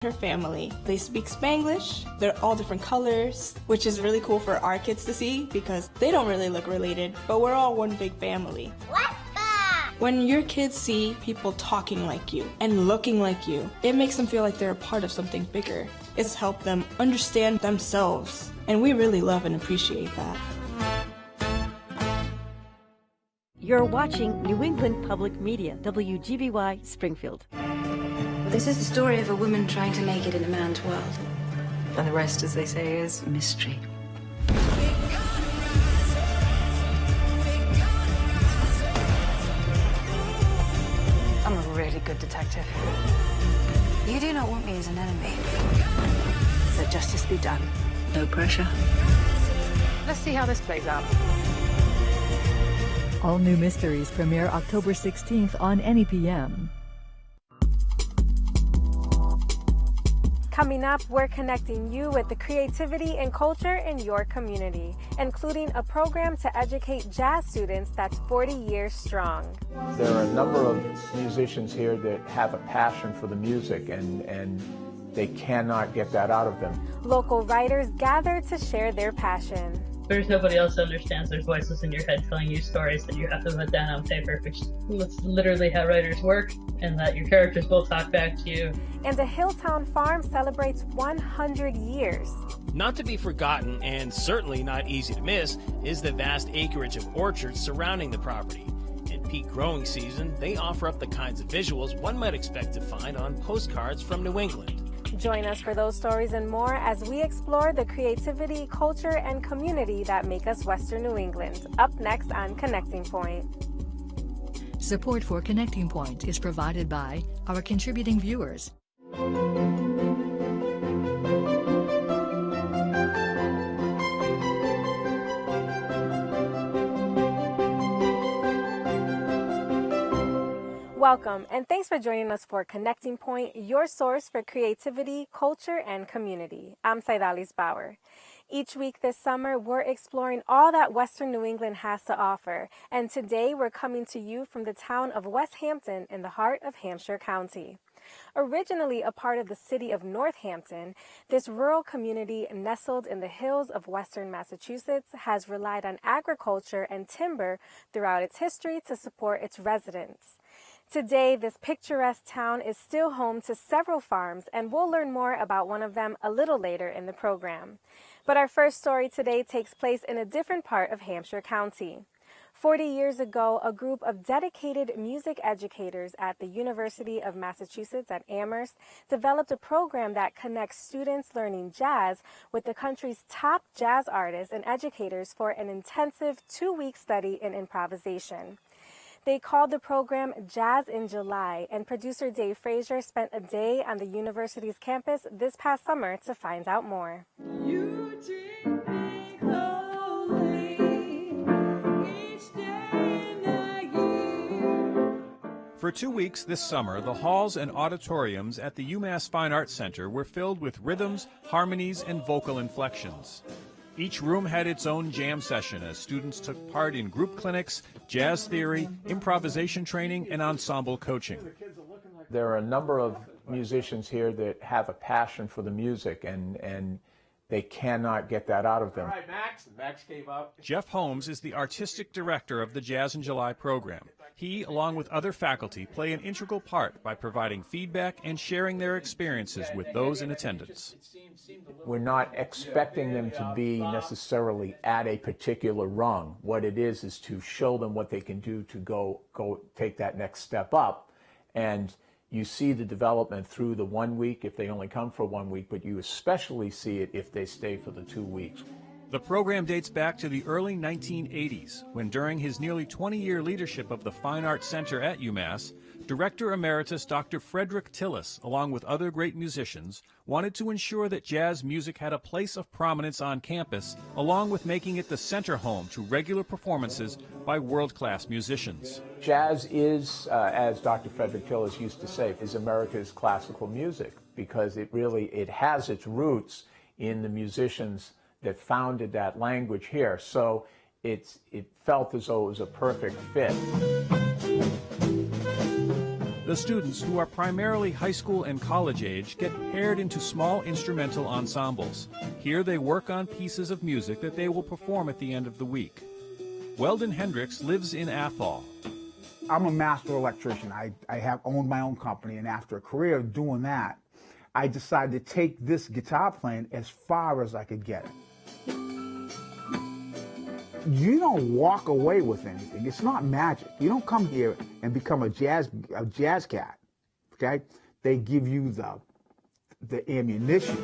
her family. They speak Spanglish, they're all different colors, which is really cool for our kids to see because they don't really look related, but we're all one big family. What's that? When your kids see people talking like you and looking like you, it makes them feel like they're a part of something bigger. It's helped them understand themselves, and we really love and appreciate that. You're watching New England Public Media, WGBY Springfield. This is the story of a woman trying to make it in a man's world. And the rest, as they say, is mystery. I'm a really good detective. You do not want me as an enemy. Let justice be done. No pressure. Let's see how this plays out. All new mysteries premiere October 16th on NEPM. Coming up, we're connecting you with the creativity and culture in your community, including a program to educate jazz students that's 40 years strong. There are a number of musicians here that have a passion for the music, and they cannot get that out of them. Local writers gather to share their passion. There's nobody else who understands there's voices in your head telling you stories that you have to put down on paper, which is literally how writers work, and that your characters will talk back to you. And a Hilltown farm celebrates 100 years. Not to be forgotten, and certainly not easy to miss, is the vast acreage of orchards surrounding the property. In peak growing season, they offer up the kinds of visuals one might expect to find on postcards from New England. Join us for those stories and more as we explore the creativity, culture, and community that make us Western New England. Up next on Connecting Point. Support for Connecting Point is provided by our contributing viewers. Welcome, and thanks for joining us for Connecting Point, your source for creativity, culture, and community. I'm Saidalis Bauer. Each week this summer, we're exploring all that Western New England has to offer, and today we're coming to you from the town of Westhampton in the heart of Hampshire County. Originally a part of the city of Northampton, this rural community nestled in the hills of western Massachusetts has relied on agriculture and timber throughout its history to support its residents. Today, this picturesque town is still home to several farms, and we'll learn more about one of them a little later in the program. But our first story today takes place in a different part of Hampshire County. 40 years ago, a group of dedicated music educators at the University of Massachusetts at Amherst developed a program that connects students learning jazz with the country's top jazz artists and educators for an intensive 2-week study in improvisation. They called the program Jazz in July, and producer Dave Frazier spent a day on the university's campus this past summer to find out more. For 2 weeks this summer, the halls and auditoriums at the UMass Fine Arts Center were filled with rhythms, harmonies, and vocal inflections. Each room had its own jam session as students took part in group clinics, jazz theory, improvisation training, and ensemble coaching. There are a number of musicians here that have a passion for the music, and they cannot get that out of them. All right, Max gave up. Jeff Holmes is the artistic director of the Jazz in July program. He, along with other faculty, play an integral part by providing feedback and sharing their experiences with those in attendance. We're not expecting them to be necessarily at a particular rung. What it is to show them what they can do to go take that next step up. And you see the development through the 1 week if they only come for 1 week, but you especially see it if they stay for the 2 weeks. The program dates back to the early 1980s, when during his nearly 20-year leadership of the Fine Arts Center at UMass, Director Emeritus Dr. Frederick Tillis, along with other great musicians, wanted to ensure that jazz music had a place of prominence on campus, along with making it the center home to regular performances by world-class musicians. Jazz is, as Dr. Frederick Tillis used to say, is America's classical music, because it has its roots in the musicians that founded that language here. So it felt as though it was a perfect fit. The students, who are primarily high school and college age, get paired into small instrumental ensembles. Here they work on pieces of music that they will perform at the end of the week. Weldon Hendricks lives in Athol. I'm a master electrician. I have owned my own company, and after a career of doing that, I decided to take this guitar playing as far as I could get it. You don't walk away with anything. It's not magic. You don't come here and become a jazz cat, okay? They give you the ammunition.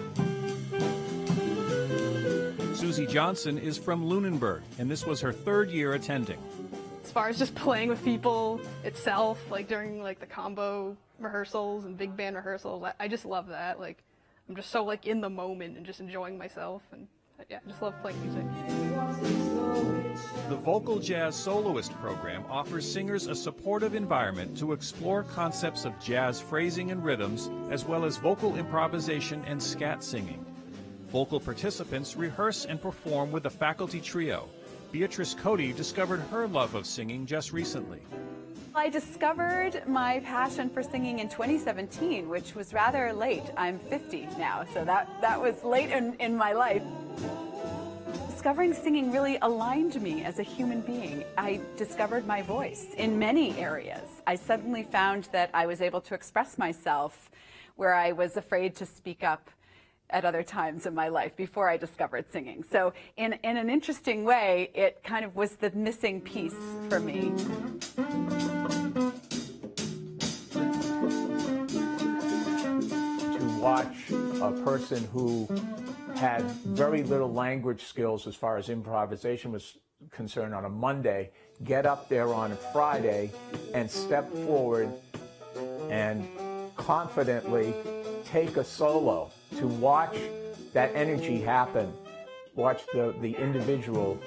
Susie Johnson is from Lunenburg, and this was her third year attending. As far as just playing with people itself, like during like the combo rehearsals and big band rehearsals, I just love that. Like, I'm just so like in the moment and just enjoying myself, and yeah, I just love playing music. The Vocal Jazz Soloist program offers singers a supportive environment to explore concepts of jazz phrasing and rhythms, as well as vocal improvisation and scat singing. Vocal participants rehearse and perform with a faculty trio. Beatrice Cody discovered her love of singing just recently. I discovered my passion for singing in 2017, which was rather late. I'm 50 now, so that was late in my life. Discovering singing really aligned me as a human being. I discovered my voice in many areas. I suddenly found that I was able to express myself where I was afraid to speak up at other times in my life before I discovered singing. So in an interesting way, it kind of was the missing piece for me. To watch a person who had very little language skills as far as improvisation was concerned on a Monday, get up there on a Friday and step forward and confidently take a solo, to watch that energy happen, watch the individual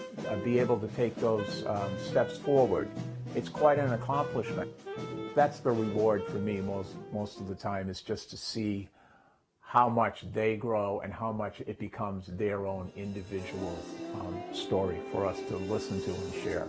be able to take those steps forward. It's quite an accomplishment. That's the reward for me most of the time, is just to see how much they grow and how much it becomes their own individual story for us to listen to and share.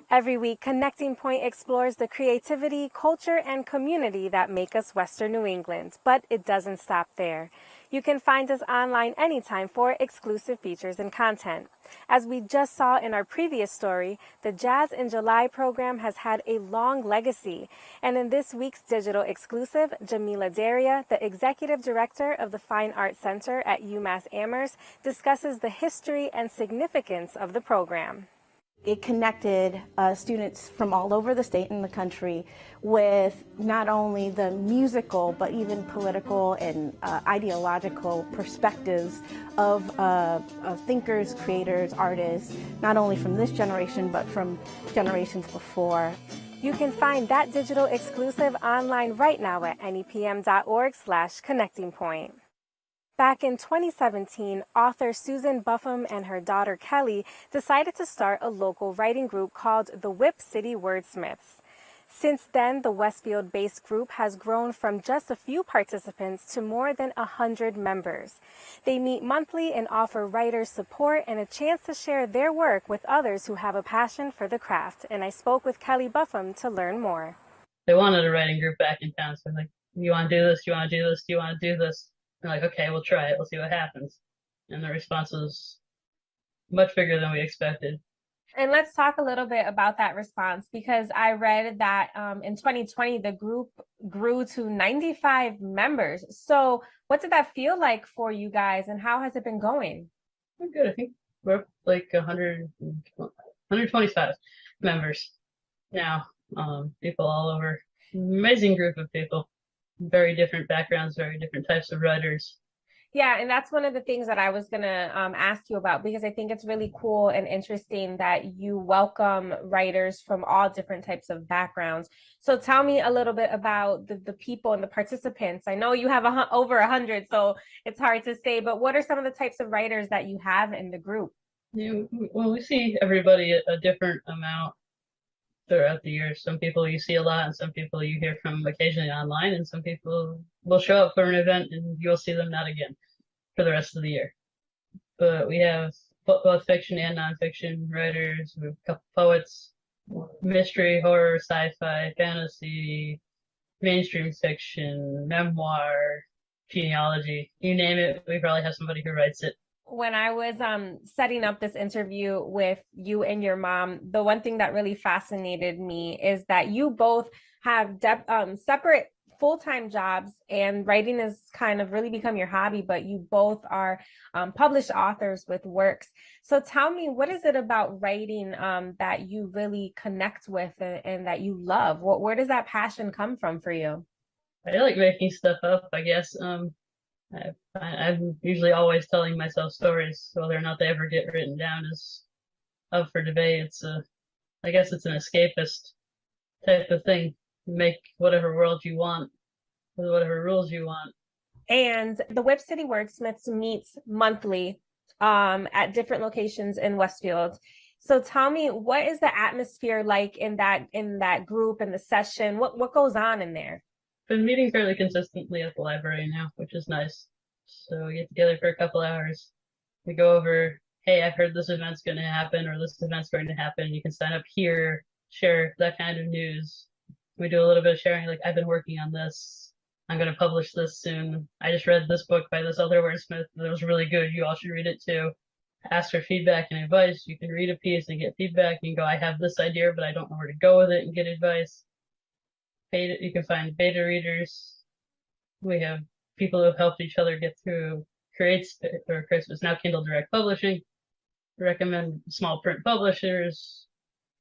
Every week, Connecting Point explores the creativity, culture, and community that make us Western New England, but it doesn't stop there. You can find us online anytime for exclusive features and content. As we just saw in our previous story, the Jazz in July program has had a long legacy. And in this week's digital exclusive, Jamila Daria, the executive director of the Fine Arts Center at UMass Amherst, discusses the history and significance of the program. It connected students from all over the state and the country with not only the musical, but even political and ideological perspectives of thinkers, creators, artists, not only from this generation, but from generations before. You can find that digital exclusive online right now at nepm.org/connectingpoint. Back in 2017, author Susan Buffum and her daughter Kelly decided to start a local writing group called the WhipCity Wordsmiths. Since then, the Westfield-based group has grown from just a few participants to more than 100 members. They meet monthly and offer writers support and a chance to share their work with others who have a passion for the craft. And I spoke with Kelly Buffum to learn more. They wanted a writing group back in town, so I'm like, you want to do this? You want to do this? Do you want to do this? They're like, okay, we'll try it. We'll see what happens. And the response was much bigger than we expected. And let's talk a little bit about that response, because I read that in 2020, the group grew to 95 members. So what did that feel like for you guys, and how has it been going? We're good. I think we're up like 125 members now. People all over. Amazing group of people. Very different backgrounds, very different types of writers. Yeah, and that's one of the things that I was going to ask you about, because I think it's really cool and interesting that you welcome writers from all different types of backgrounds. So tell me a little bit about the people and the participants. I know you have over 100, so it's hard to say, but what are some of the types of writers that you have in the group? Yeah, well, we see everybody a different amount throughout the year. Some people you see a lot, and some people you hear from occasionally online, and some people will show up for an event and you'll see them not again for the rest of the year. But we have both fiction and nonfiction writers. We have a couple poets, mystery, horror, sci-fi, fantasy, mainstream fiction, memoir, genealogy, you name it, we probably have somebody who writes it. When I was setting up this interview with you and your mom, the one thing that really fascinated me is that you both have separate full-time jobs, and writing has kind of really become your hobby, but you both are published authors with works. So tell me, what is it about writing that you really connect with and that you love? Where does that passion come from for you? I like making stuff up, I guess. I'm usually always telling myself stories. Whether or not they ever get written down is up for debate. I guess it's an escapist type of thing. Make whatever world you want with whatever rules you want. And the WhipCity Wordsmiths meets monthly at different locations in Westfield. So tell me, what is the atmosphere like in that group, in the session? What goes on in there? Been meeting fairly consistently at the library now, which is nice. So we get together for a couple hours. We go over, hey, I've heard this event's going to happen, or this event's going to happen. You can sign up here, share that kind of news. We do a little bit of sharing, like, I've been working on this. I'm going to publish this soon. I just read this book by this other wordsmith that was really good. You all should read it too. Ask for feedback and advice. You can read a piece and get feedback. You can go, I have this idea, but I don't know where to go with it, and get advice. You can find beta readers. We have people who have helped each other get through Createspace, now Kindle Direct Publishing. Recommend small print publishers,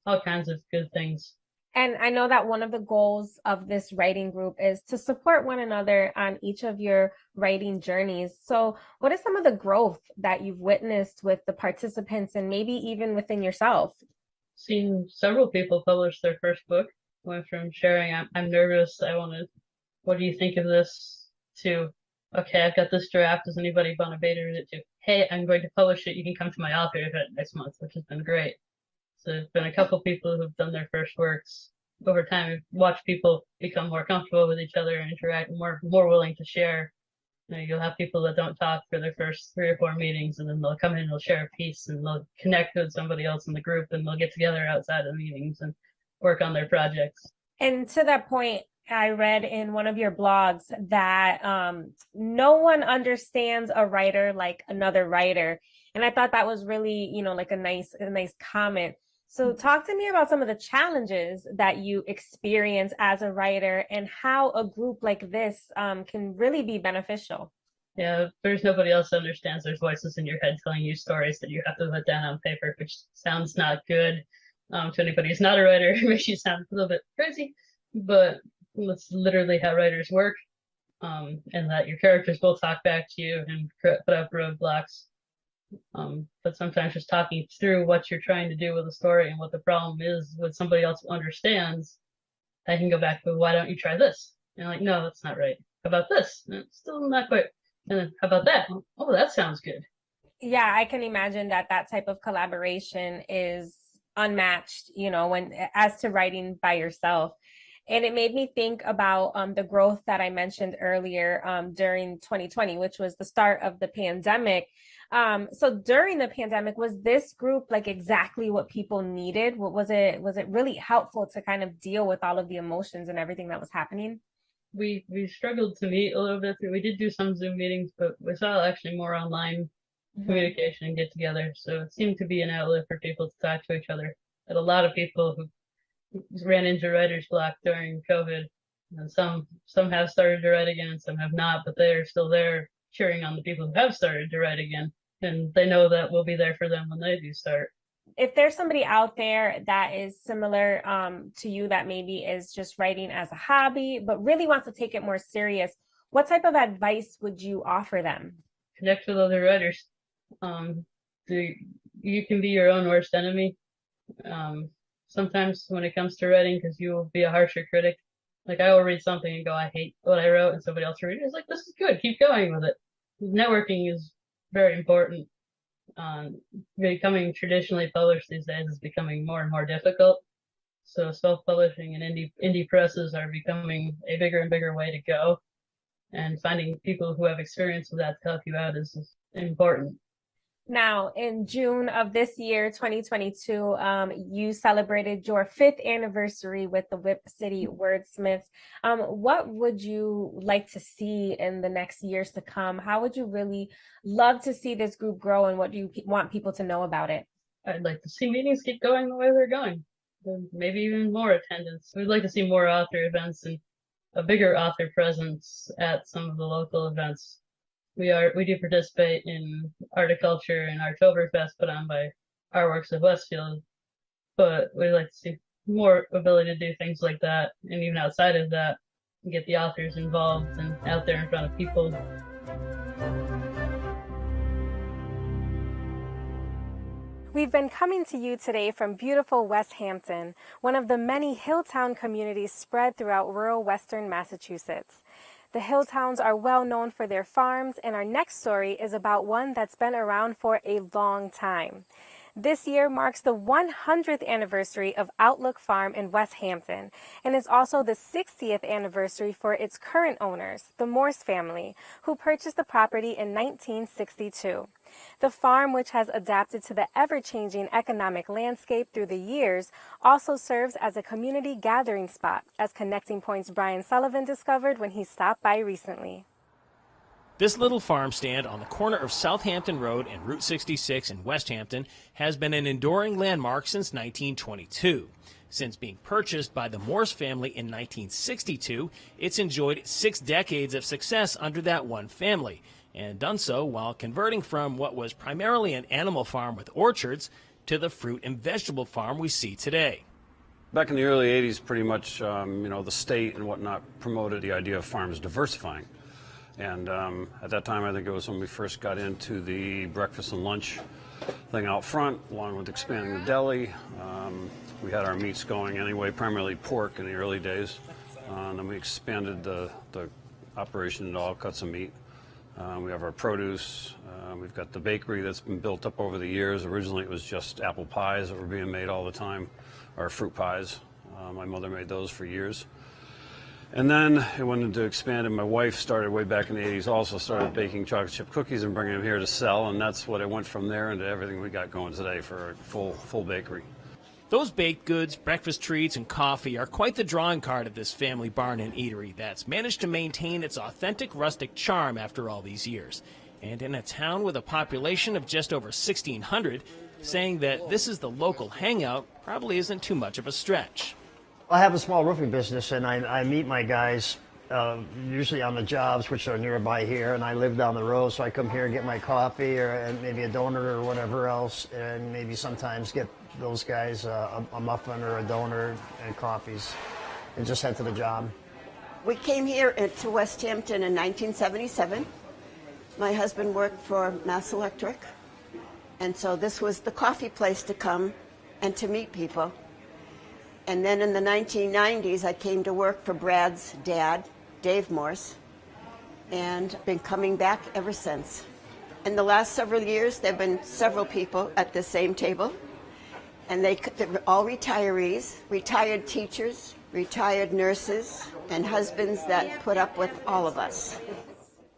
all kinds of good things. And I know that one of the goals of this writing group is to support one another on each of your writing journeys. So what is some of the growth that you've witnessed with the participants, and maybe even within yourself? Seen several people publish their first book. Went from sharing, I'm nervous, what do you think of this, to, okay, I've got this draft, does anybody want to beta read it, to, hey, I'm going to publish it, you can come to my author event next month, which has been great. So there's been a couple people who've done their first works. Over time, we've watched people become more comfortable with each other and interact, more willing to share. You'll have people that don't talk for their first 3 or 4 meetings, and then they'll come in and they'll share a piece, and they'll connect with somebody else in the group, and they'll get together outside of the meetings and work on their projects. And to that point, I read in one of your blogs that no one understands a writer like another writer. And I thought that was really, like a nice comment. So talk to me about some of the challenges that you experience as a writer, and how a group like this can really be beneficial. Yeah, there's nobody else that understands. There's voices in your head telling you stories that you have to put down on paper, which sounds not good. To anybody who's not a writer, it makes you sound a little bit crazy, but that's literally how writers work, and that your characters will talk back to you and put up roadblocks. But sometimes just talking through what you're trying to do with a story and what the problem is with somebody else who understands, I can go back to, why don't you try this? And like, no, that's not right. How about this? It's still not quite. And then how about that? Oh, that sounds good. Yeah, I can imagine that type of collaboration is unmatched, when as to writing by yourself. And it made me think about the growth that I mentioned earlier during 2020, which was the start of the pandemic. So during the pandemic, was this group like exactly what people needed? Was it really helpful to kind of deal with all of the emotions and everything that was happening? We struggled to meet a little bit. We did do some Zoom meetings, but we saw actually more online communication and get together. So it seemed to be an outlet for people to talk to each other. And a lot of people who ran into writer's block during COVID, and some have started to write again and some have not, but they're still there cheering on the people who have started to write again. And they know that we'll be there for them when they do start. If there's somebody out there that is similar to you, that maybe is just writing as a hobby, but really wants to take it more serious, what type of advice would you offer them? Connect with other writers. You can be your own worst enemy. Sometimes when it comes to writing, because you will be a harsher critic. Like, I will read something and go, I hate what I wrote, and somebody else will read it. It's like, this is good, keep going with it. Networking is very important. Becoming traditionally published these days is becoming more and more difficult. So self-publishing and indie presses are becoming a bigger and bigger way to go. And finding people who have experience with that to help you out is important. Now, in June of this year, 2022, you celebrated your 5th anniversary with the WhipCity Wordsmiths. What would you like to see in the next years to come? How would you really love to see this group grow, and what do you want people to know about it? I'd like to see meetings keep going the way they're going. Maybe even more attendance. We'd like to see more author events and a bigger author presence at some of the local events. We do participate in Articulture and Artoberfest put on by Artworks of Westfield, but we'd like to see more ability to do things like that, and even outside of that, get the authors involved and out there in front of people. We've been coming to you today from beautiful Westhampton, one of the many hilltown communities spread throughout rural western Massachusetts. The Hilltowns are well known for their farms, and our next story is about one that's been around for a long time. This year marks the 100th anniversary of Outlook Farm in Westhampton, and is also the 60th anniversary for its current owners, the Morse family, who purchased the property in 1962. The farm, which has adapted to the ever-changing economic landscape through the years, also serves as a community gathering spot, as Connecting Point's Brian Sullivan discovered when he stopped by recently. This little farm stand on the corner of Southampton Road and Route 66 in Westhampton has been an enduring landmark since 1922. Since being purchased by the Morse family in 1962, it's enjoyed 6 decades of success under that one family, and done so while converting from what was primarily an animal farm with orchards to the fruit and vegetable farm we see today. Back in the early 80s, pretty much, the state and whatnot promoted the idea of farms diversifying. And at that time, I think it was when we first got into the breakfast and lunch thing out front, along with expanding the deli. We had our meats going anyway, primarily pork in the early days. And then we expanded the operation into all cuts of meat. We have our produce. We've got the bakery that's been built up over the years. Originally, it was just apple pies that were being made all the time, or fruit pies. My mother made those for years. And then it went into expanding. My wife started way back in the 80s, also started baking chocolate chip cookies and bringing them here to sell, and that's what it went from there into everything we got going today for a full bakery. Those baked goods, breakfast treats, and coffee are quite the drawing card of this family barn and eatery that's managed to maintain its authentic rustic charm after all these years. And in a town with a population of just over 1,600, saying that this is the local hangout probably isn't too much of a stretch. I have a small roofing business, and I meet my guys usually on the jobs, which are nearby here, and I live down the road, so I come here and get my coffee and maybe a donut or whatever else, and maybe sometimes get those guys a muffin or a donut and coffees, and just head to the job. We came here to Westhampton in 1977. My husband worked for Mass Electric, and so this was the coffee place to come and to meet people. And then in the 1990s, I came to work for Brad's dad, Dave Morse, and been coming back ever since. In the last several years, there have been several people at the same table, and they're all retirees, retired teachers, retired nurses, and husbands that put up with all of us.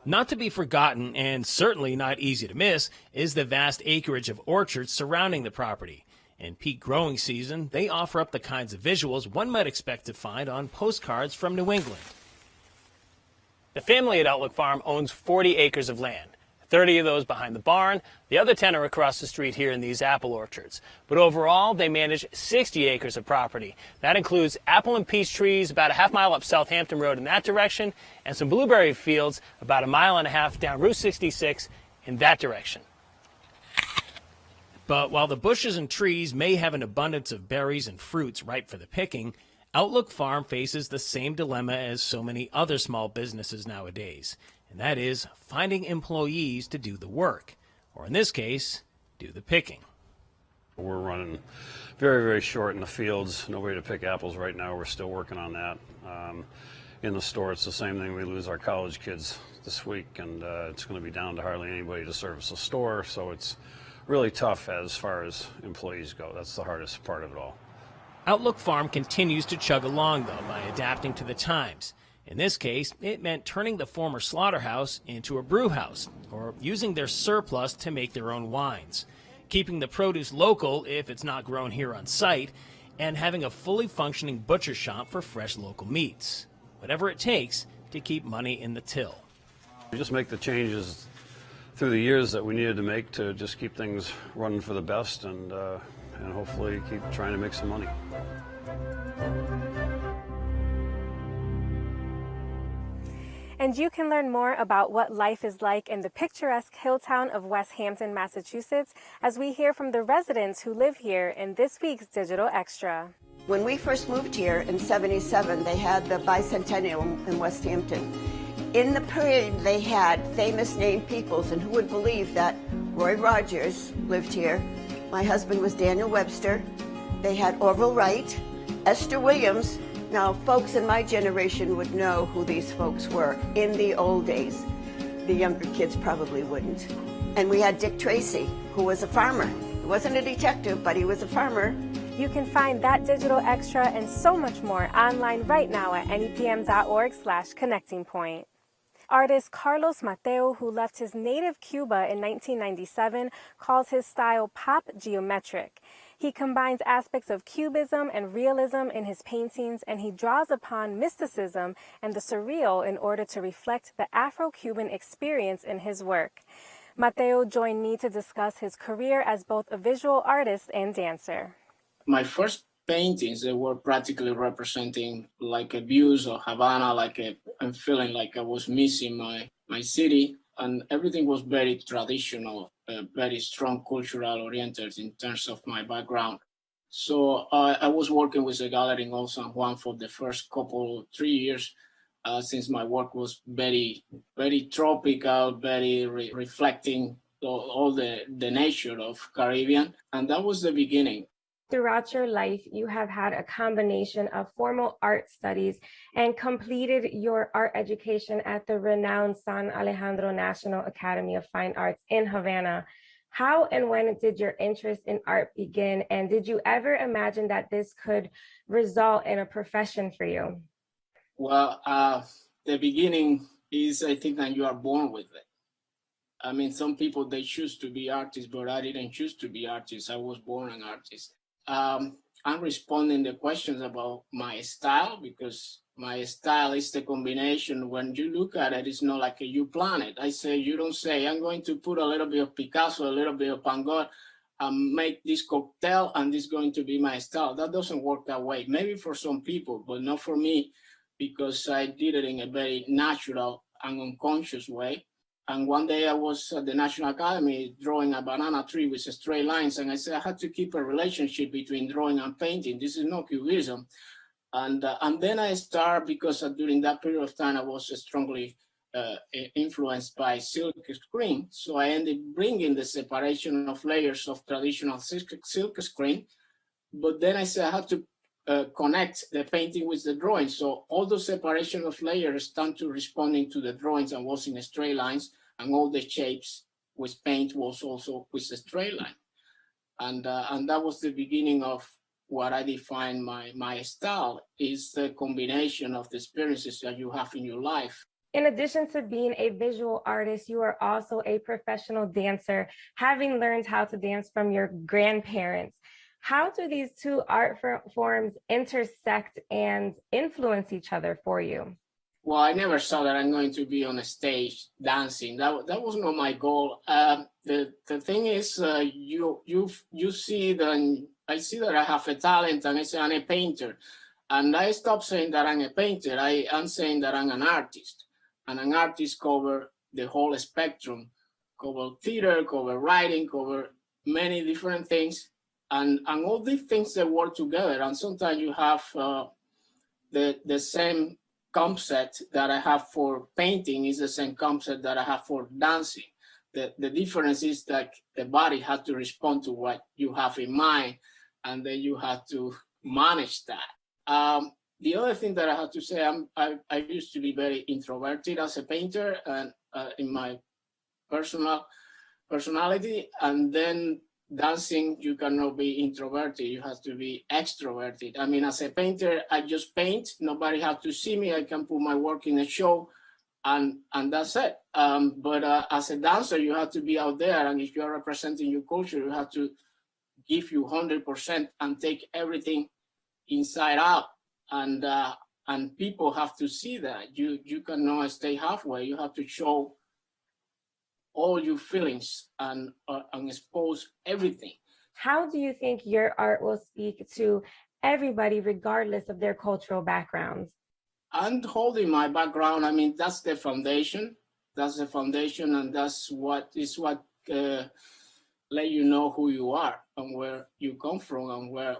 Not to be forgotten, and certainly not easy to miss, is the vast acreage of orchards surrounding the property. In peak growing season, they offer up the kinds of visuals one might expect to find on postcards from New England. The family at Outlook Farm owns 40 acres of land, 30 of those behind the barn. The other 10 are across the street here in these apple orchards. But overall, they manage 60 acres of property. That includes apple and peach trees about a half-mile up Southampton Road in that direction, and some blueberry fields about a mile and a half down Route 66 in that direction. But while the bushes and trees may have an abundance of berries and fruits ripe for the picking, Outlook Farm faces the same dilemma as so many other small businesses nowadays, and that is finding employees to do the work, or in this case, do the picking. We're running very, very short in the fields. Nobody to pick apples right now. We're still working on that. In the store, it's the same thing. We lose our college kids this week, and it's going to be down to hardly anybody to service the store, so it's really tough as far as employees go. That's the hardest part of it all. Outlook Farm continues to chug along, though, by adapting to the times. In this case, it meant turning the former slaughterhouse into a brew house, or using their surplus to make their own wines, keeping the produce local if it's not grown here on site, and having a fully functioning butcher shop for fresh local meats. Whatever it takes to keep money in the till. We just make the changes through the years that we needed to make to just keep things running for the best and hopefully keep trying to make some money. And you can learn more about what life is like in the picturesque hill town of Westhampton, Massachusetts, as we hear from the residents who live here in this week's Digital Extra. When we first moved here in '77, they had the bicentennial in Westhampton. In the parade, they had famous named peoples, and who would believe that Roy Rogers lived here. My husband was Daniel Webster. They had Orville Wright, Esther Williams. Now, folks in my generation would know who these folks were in the old days. The younger kids probably wouldn't. And we had Dick Tracy, who was a farmer. He wasn't a detective, but he was a farmer. You can find that digital extra and so much more online right now at nepm.org/connectingpoint. Artist Carlos Mateu, who left his native Cuba in 1997, calls his style pop geometric. He combines aspects of cubism and realism in his paintings, and he draws upon mysticism and the surreal in order to reflect the Afro Cuban experience in his work. Mateo joined me to discuss his career as both a visual artist and dancer. My first paintings, they were practically representing like a views of Havana, I'm feeling like I was missing my city, and everything was very traditional, very strong cultural oriented in terms of my background. So I was working with a gallery in Old San Juan for the first 3 years, since my work was very, very tropical, very reflecting all the nature of Caribbean, and that was the beginning. Throughout your life, you have had a combination of formal art studies and completed your art education at the renowned San Alejandro National Academy of Fine Arts in Havana. How and when did your interest in art begin, and did you ever imagine that this could result in a profession for you? Well, the beginning is, I think, that you are born with it. I mean, some people, they choose to be artists, but I didn't choose to be artist. I was born an artist. I'm responding to questions about my style, because my style is the combination. When you look at it, it's not like you plan it. You don't say, I'm going to put a little bit of Picasso, a little bit of Van Gogh, and make this cocktail, and this is going to be my style. That doesn't work that way. Maybe for some people, but not for me, because I did it in a very natural and unconscious way. And one day I was at the National Academy drawing a banana tree with straight lines. And I said I had to keep a relationship between drawing and painting. This is not cubism. And then I started, because during that period of time, I was strongly influenced by silk screen. So I ended bringing the separation of layers of traditional silk screen. But then I said I had to connect the painting with the drawing. So all the separation of layers turned to responding to the drawings and was in straight lines, and all the shapes with paint was also with a straight line. And that was the beginning of what I define my style, is the combination of the experiences that you have in your life. In addition to being a visual artist, you are also a professional dancer, having learned how to dance from your grandparents. How do these two art forms intersect and influence each other for you? Well, I never saw that I'm going to be on a stage dancing. That was not my goal. The thing is, you see that I see that I have a talent, and I say I'm a painter, and I stop saying that I'm a painter. I'm saying that I'm an artist, and an artist cover the whole spectrum, cover theater, cover writing, cover many different things. And all these things, they work together. And sometimes you have the same concept that I have for painting is the same concept that I have for dancing. The difference is that the body has to respond to what you have in mind, and then you have to manage that. The other thing that I have to say, I used to be very introverted as a painter and in my personality. And then dancing, you cannot be introverted. You have to be extroverted. I mean, as a painter, I just paint. Nobody has to see me. I can put my work in a show, and that's it. But as a dancer, you have to be out there. And if you are representing your culture, you have to give you 100% and take everything inside out. And people have to see that. You cannot stay halfway. You have to show all your feelings and expose everything. How do you think your art will speak to everybody regardless of their cultural backgrounds? And holding my background, I mean, that's the foundation. That's the foundation, and that's what let you know who you are and where you come from and where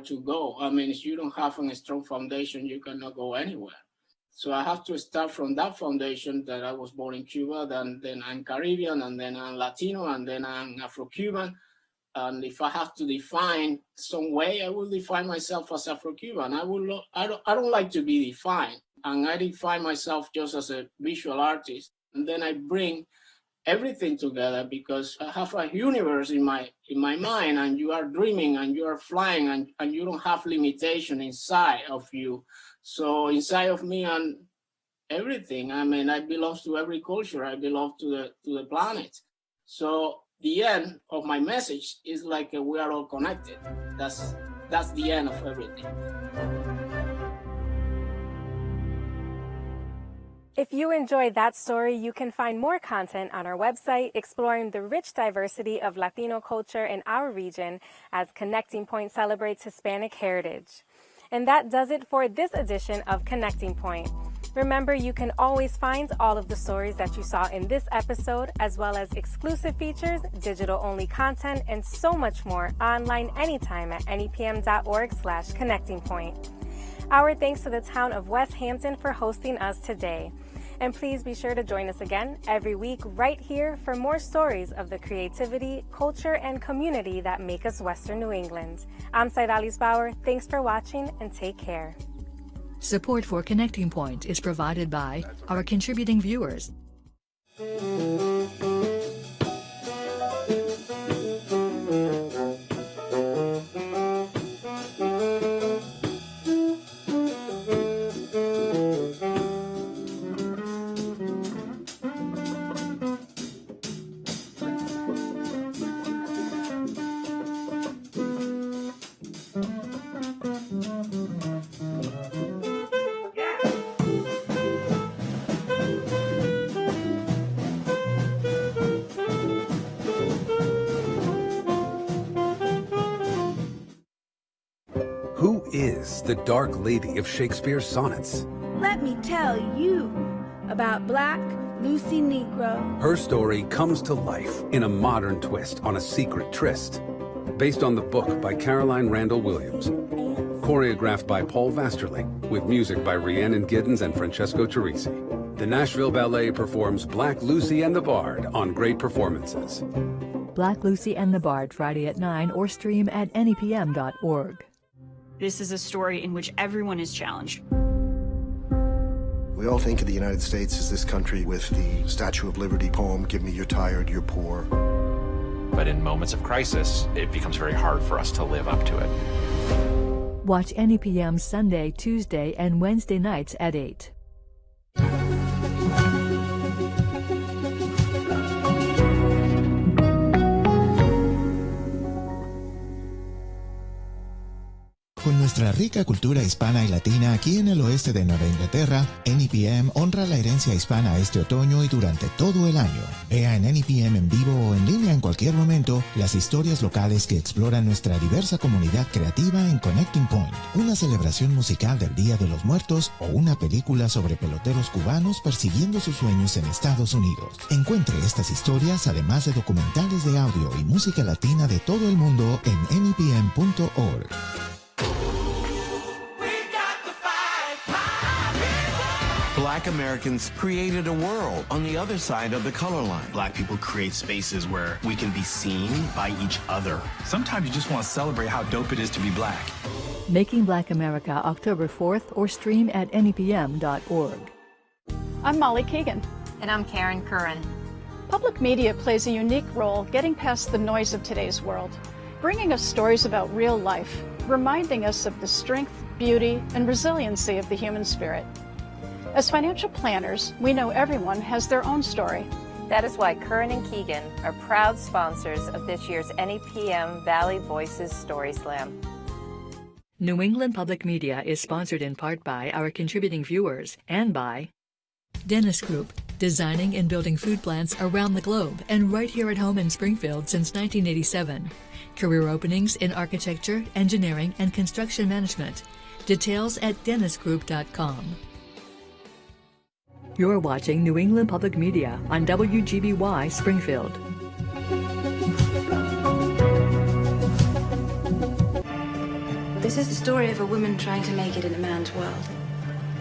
to go. I mean, if you don't have a strong foundation, you cannot go anywhere. So I have to start from that foundation that I was born in Cuba, then I'm Caribbean, and then I'm Latino, and then I'm Afro Cuban. And if I have to define some way, I will define myself as Afro Cuban. I don't like to be defined, and I define myself just as a visual artist. And then I bring everything together because I have a universe in my mind, and you are dreaming and you are flying, and you don't have limitation inside of you. So inside of me and everything, I mean, I belong to every culture. I belong to the planet. So the end of my message is like we are all connected. That's the end of everything. If you enjoyed that story, you can find more content on our website exploring the rich diversity of Latino culture in our region as Connecting Point celebrates Hispanic heritage. And that does it for this edition of Connecting Point. Remember, you can always find all of the stories that you saw in this episode, as well as exclusive features, digital-only content, and so much more online anytime at nepm.org/connectingpoint. Our thanks to the town of Westhampton for hosting us today. And please be sure to join us again every week right here for more stories of the creativity, culture, and community that make us Western New England. I'm Saidalis Bauer. Thanks for watching and take care. Support for Connecting Point is provided by our contributing viewers. Who is the Dark Lady of Shakespeare's sonnets? Let me tell you about Black Lucy Negro. Her story comes to life in a modern twist on a secret tryst. Based on the book by Caroline Randall Williams. Choreographed by Paul Vasterling, with music by Rhiannon Giddens and Francesco Teresi. The Nashville Ballet performs Black Lucy and the Bard on Great Performances. Black Lucy and the Bard, Friday at 9, or stream at nepm.org. This is a story in which everyone is challenged. We all think of the United States as this country with the Statue of Liberty poem, "Give me you're tired, you're poor." But in moments of crisis, it becomes very hard for us to live up to it. Watch NEPM Sunday, Tuesday, and Wednesday nights at 8. Con nuestra rica cultura hispana y latina aquí en el oeste de Nueva Inglaterra, NEPM honra la herencia hispana este otoño y durante todo el año. Vea en NEPM en vivo o en línea en cualquier momento las historias locales que exploran nuestra diversa comunidad creativa en Connecting Point, una celebración musical del Día de los Muertos o una película sobre peloteros cubanos persiguiendo sus sueños en Estados Unidos. Encuentre estas historias además de documentales de audio y música latina de todo el mundo en nepm.org. Black Americans created a world on the other side of the color line. Black people create spaces where we can be seen by each other. Sometimes you just want to celebrate how dope it is to be black. Making Black America, October 4th, or stream at nepm.org. I'm Molly Kagan. And I'm Karen Curran. Public media plays a unique role getting past the noise of today's world, bringing us stories about real life, reminding us of the strength, beauty, and resiliency of the human spirit. As financial planners, we know everyone has their own story. That is why Curran and Keegan are proud sponsors of this year's NEPM Valley Voices Story Slam. New England Public Media is sponsored in part by our contributing viewers and by Dennis Group, designing and building food plants around the globe and right here at home in Springfield since 1987. Career openings in architecture, engineering, and construction management. Details at dennisgroup.com. You're watching New England Public Media on WGBY Springfield. This is the story of a woman trying to make it in a man's world.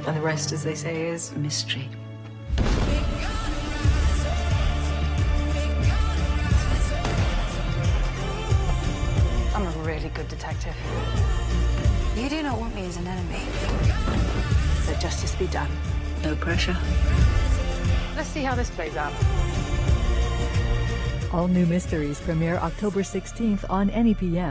And the rest, as they say, is mystery. I'm a really good detective. You do not want me as an enemy. Let justice be done. No pressure. Let's see how this plays out. All new mysteries premiere October 16th on NEPM.